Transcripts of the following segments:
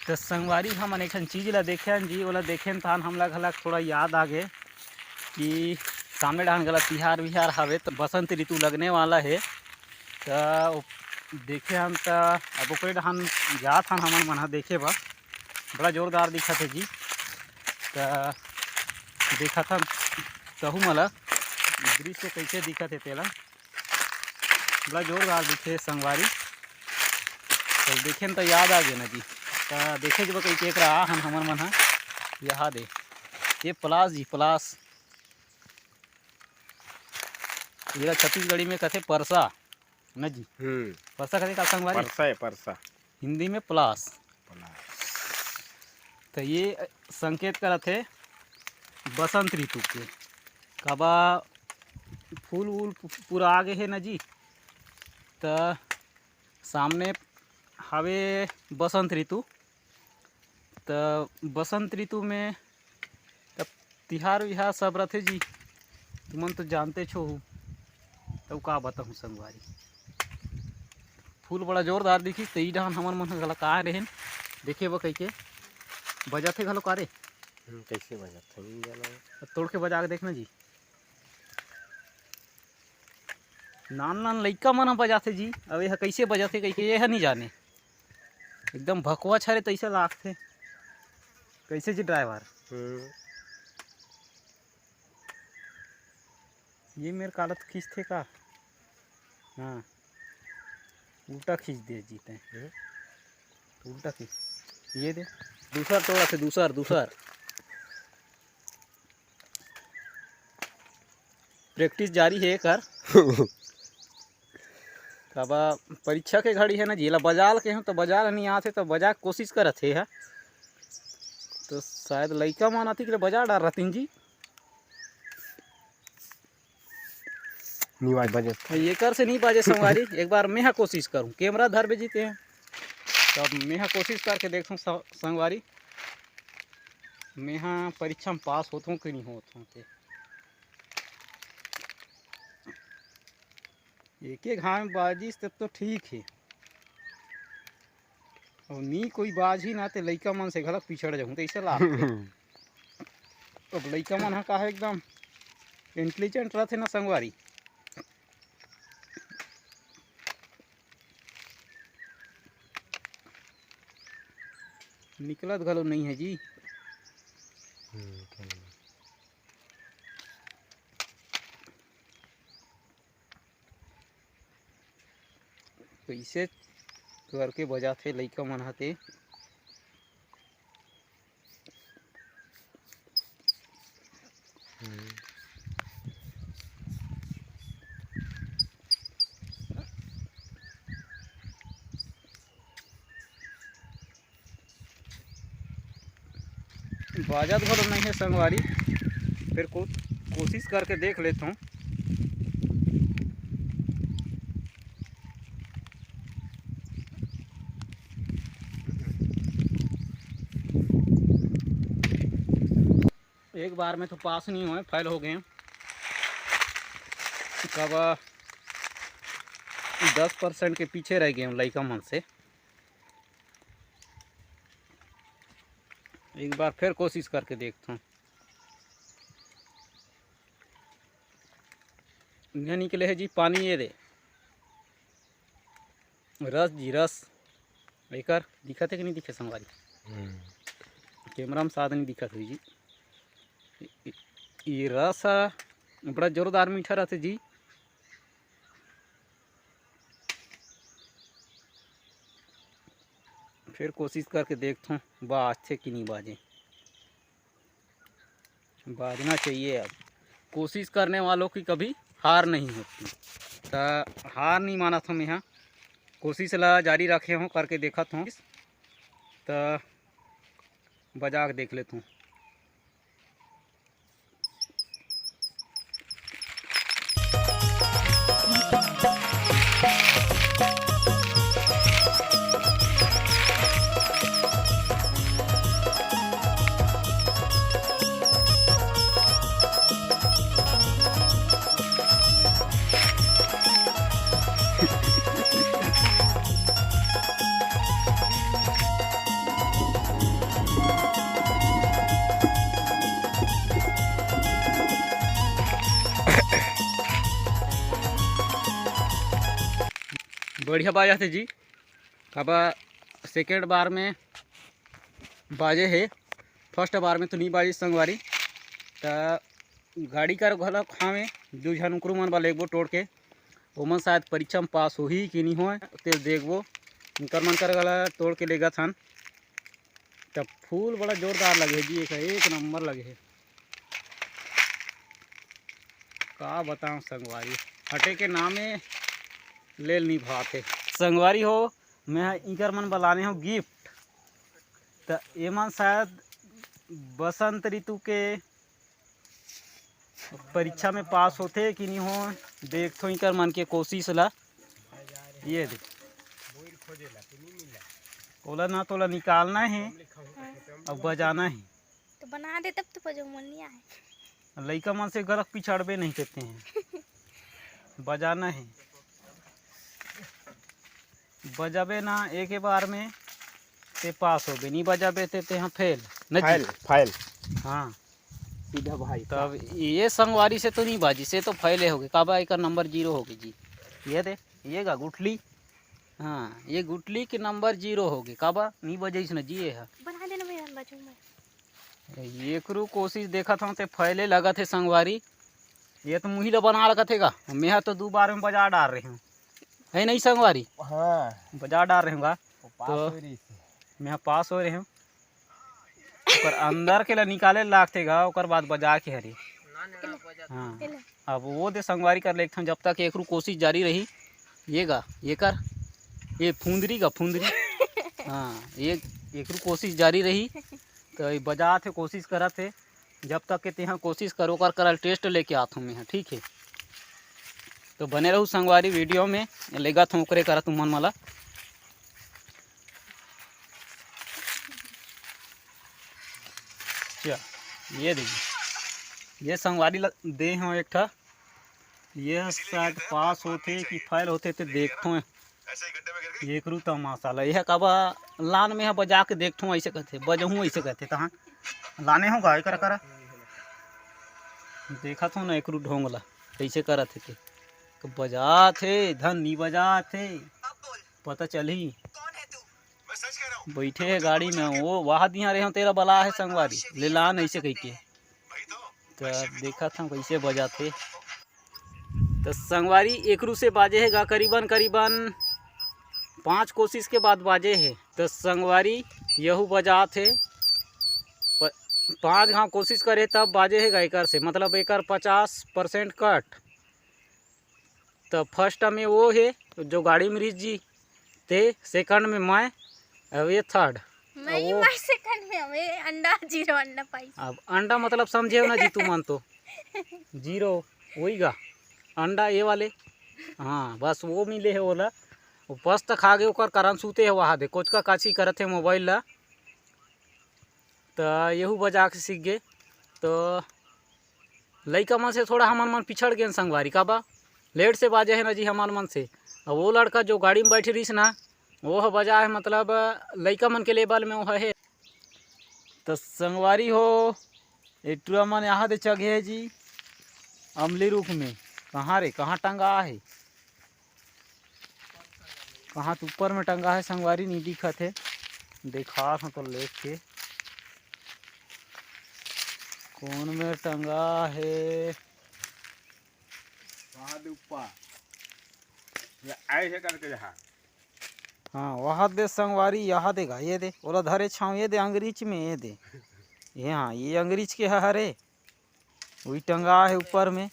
तो संगवारी हमन एक चीज़ ला देखे जी, ओला देखेन तान हमला घलक थोड़ा याद आ गए कि सामने डाहन गला तिहार विहार हवे तो बसंत ऋतु लगने वाला है। तो देखे हम तो अब ओकरे डाहन जात हन हमन मन देखे बा, बड़ा जोरदार दिखत है जी। तो देखत हम कहूँ मला दृश्य कैसे दिखत है तेला, बड़ा जोरदार दिखे संगवारी। तो देखे तो याद आ गए ना जी। तो देखे जब कई एक रहा हन हमन मन यहाँ दे ये पलास जी, पलास ये छत्तीसगढ़ी में कहते परसा न जी। परसा कहते का संगवारी? परसा है, परसा हिंदी में पलास। तो ये संकेत करत है बसंत ऋतु के, कबा फूल वूल पूरा आगे है न जी। तो सामने हवे बसंत ऋतु। तो बसंत ऋतु में तब तिहार विहार सब रहते जी, तुमन तो जानते छो। तो का बताऊँ संगवारी, फूल बड़ा जोरदार दिखी। तो ई डाहन हमन मन घला का रहेन देखे बा कइके बजाते घलो का रे। कैसे बजाते तोड़ के बजा के देखना जी। नान नान लइका मन बजाते जी। अब यह कैसे बजाते कइके यह नहीं जाने, एकदम भकवा छरे तैसे लागथे। कैसे जी ड्राइवर? ये मेरे कालत खींचते का? हाँ उल्टा खींच दे जीते, उल्टा खींच ये दे। दूसरा तोड़ा थे, दूसर दूसर प्रैक्टिस जारी है कर। अब परीक्षा के घड़ी है ना जी, ला बजाल के हूँ तो बजा नहीं आते तो बजा के कोशिश करत है। तो शायद लइका मन आती के बजा डाल रहतीन जी। नहीं बजे ये कर से नहीं बाजे संगवारी। एक बार मैं कोशिश करूँ, कैमरा धर बेजीते हैं तो अब मैं कोशिश करके देखूँ संगवारी, मैं परीक्षा में पास होता हूँ कि नहीं होता हूँ। एक एक घाव में बाजिश तब तो ठीक है, और नी कोई बाज ही ना ते लइका मन से घलक पिछड़ जाऊँ तो ऐसा लागथे। अब लइका मन का है एकदम इंटेलिजेंट रहते ना संगवारी। निकलत घलो नहीं है जी। कैसे करके बजाते लइका मन हते। बाजत घलो नहीं है संगवारी, फिर कोशिश करके देख लेता हूँ। एक बार में तो पास नहीं हुए, फेल हो गए। कब 10% के पीछे रह गए लइका मन से। एक बार फिर कोशिश करके देखता हूँ। ये निकले है जी पानी, ये दे रस जी, रस एक दिखत है कि नहीं दिखे संगवारी? कैमरा में साथ नहीं दिखत हुई जी। ये रस बड़ा जोरदार मीठा रहते जी। फिर कोशिश करके देखता हूँ बाजते कि नहीं बाजे। बाजना चाहिए। अब कोशिश करने वालों की कभी हार नहीं होती। तो हार नहीं माना था मैं, यहाँ कोशिश ला जारी रखे हूँ, करके देखा था। तो बजा के देख लेता हूँ। बढ़िया बाजा थे जी। अब सेकेंड बार में बाजे है, फर्स्ट बार में तो नहीं बाजी संगवारी। तो गाड़ी कर घला खावे जो झन उकरू मन वाले एक तोड़ के ओमन शायद परीक्षा में पास हो ही कि नहीं हो ते देखबो। उनकर मन कर गला तोड़ के लेगा थन। तब फूल बड़ा जोरदार लगे जी, एक नंबर लगे है। का बताऊं संगवारी, हटे के नामे लेल नहीं भाते संगवारी हो। मैं इकर मन बलाने हो गिफ्ट। तो ये मन शायद बसंत ऋतु के परीक्षा में पास होते कि नहीं हो, देखो इकर मन के कोशिश ला। ये देख ओला ना तोला निकालना है और बजाना है। तो बना दे तब तो बजो मन नहीं आए। लइका मन से गलत पिछड़बे नहीं देते हैं, बजाना है। बजाबे ना एक ही बार में ते पास हो गए, नहीं बजाबे ते यहाँ फेल न फाइल फाइल हाँ सीधा भाई तब ये संगवारी से तो नहीं बाजी, से तो फैले हो गए। काबा एक नंबर 0 हो गई जी। ये दे ये गा गुठली, हाँ ये गुठली के नंबर 0 हो गए। काबा नहीं बजे न जी है बना देना मेरा बजो मैं। ये करू कोशिश देखा था ते फैले लगा थे संगवारी। ये तो मुही ला बना रखा थे गा, मैं तो 2 बार में बजा डाल रही हूँ है नहीं संगवारी। हाँ बजा डाल रही हूँ तो मैं पास हो रहे हूँ। ओकर अंदर के ला निकाले लागते गा, ओकर बाद बजा के हरी। हाँ अब वो दे संगवारी कर लेते जब तक एक कोशिश जारी रही। ये गा ये कर ये फुंदरी गा फुंदरी हाँ ये एक कोशिश जारी रही। तो ये बजा थे कोशिश करा थे जब तक के तेहाँ कोशिश करो कर टेस्ट लेके आता हूँ मैं, ठीक है। तो बने रहूँ संगवारी वीडियो में, लेगा था ओकरे करा तुम मन मला। ये देखिए ये संगवारी दे हो एक ठा। ये शायद पास होते कि फेल होते तो देखते हैं। एक रू तमाशा ला यह कब लान में बजा के देखते ऐसे कहते बजहूँ ऐसे कहते तहाँ लाने हो गाय करा करा देखा था ना एक रू ढोंग ला कैसे करा थे तो बजा थे धन नहीं बजा थे पता चली बैठे है गाड़ी में वो वहाँ दिया रहे हो तेरा बला है संगवारी ले लान ऐसे कह के। तो देखा था कैसे बजा थे। तो संगवारी एकरू से बाजे है गा करीबन 5 कोशिश के बाद बाजे है। तो संगवारी यहू बजा थे 5 घाव कोशिश करे तब बाजे है गा एकर से, मतलब एकर 50% कट। तो फर्स्ट में वो है जो गाड़ी में जी थे, सेकंड में मैं, अब ये थर्ड मैं सेकंड में हमें अंडा 0 अंडा पाई। अब अंडा मतलब समझे ना जी तू मन तो 0 वही गा अंडा ये वाले हाँ बस वो मिले है बोला। वो बस तक खा गए ओकर कारण सूते है वहाँ दे कोच का काची करते है मोबाइल ला। तो यहू बजा के सीख गए। तो लइका मन से थोड़ा हमार मन पिछड़ गए संगवारी का बा लेट से बाजे है ना जी हमार मन से। अब वो लड़का जो गाड़ी में बैठे रही ना वो बजा है, मतलब लइका मन के लेवल में वो है। तो संगवारी हो एटुआ मन यहाँ दे चगे है जी अमली रूख में। कहाँ रे कहाँ टंगा है, कहाँ तो ऊपर में टंगा है संगवारी नहीं दिखत है। देखा था तो लेट के कौन में टंगा है ऊपर ऐसे करके जहाँ हाँ वहाँ दे संगवारी यहाँ देगा ये दे ओला धरे छाँव ये दे अंग्रीच में ये दे ये हाँ ये अंग्रीच के है हरे वही टंगा है ऊपर में।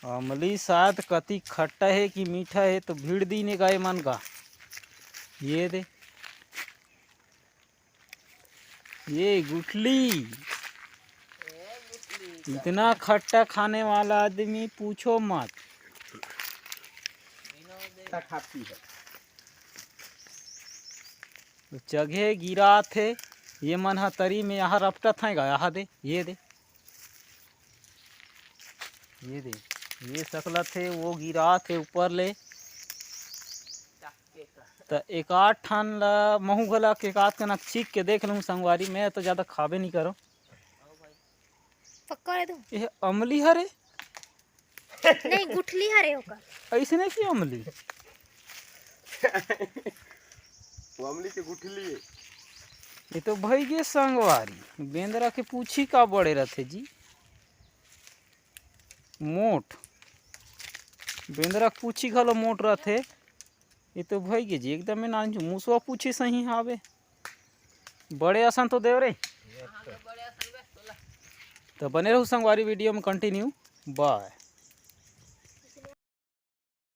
अमली शायद कति खट्टा है कि मीठा है तो भीड़ दी ने गाय मन का ये दे ये गुठली इतना खट्टा खाने वाला आदमी पूछो मत। खाती है जगह गिरा थे ये मन तरी में यहाँ रपटा था यहाँ दे ये दे ये सकला थे वो गिरा थे ऊपर ले। तो एक आध ठान ला महू गला के एक आध कनक छीक के देख लूँ संगवारी में तो ज़्यादा खाबे नहीं करो। पक्का है तू ये अमली हरे नहीं गुठली हरे होकर ऐसे नहीं की अमली अमली के गुठली है। ये तो भाई गे संगवारी बेंदरा के पूछी का बड़े रहते जी मोट बेंदरा के पूछी घलो मोट रहते। ये तो भाई गे जी एकदम में नान मुसवा पूछी सही हावे बड़े असन तो देव रे। तो बने रहू संगवारी वीडियो में कंटिन्यू बाय।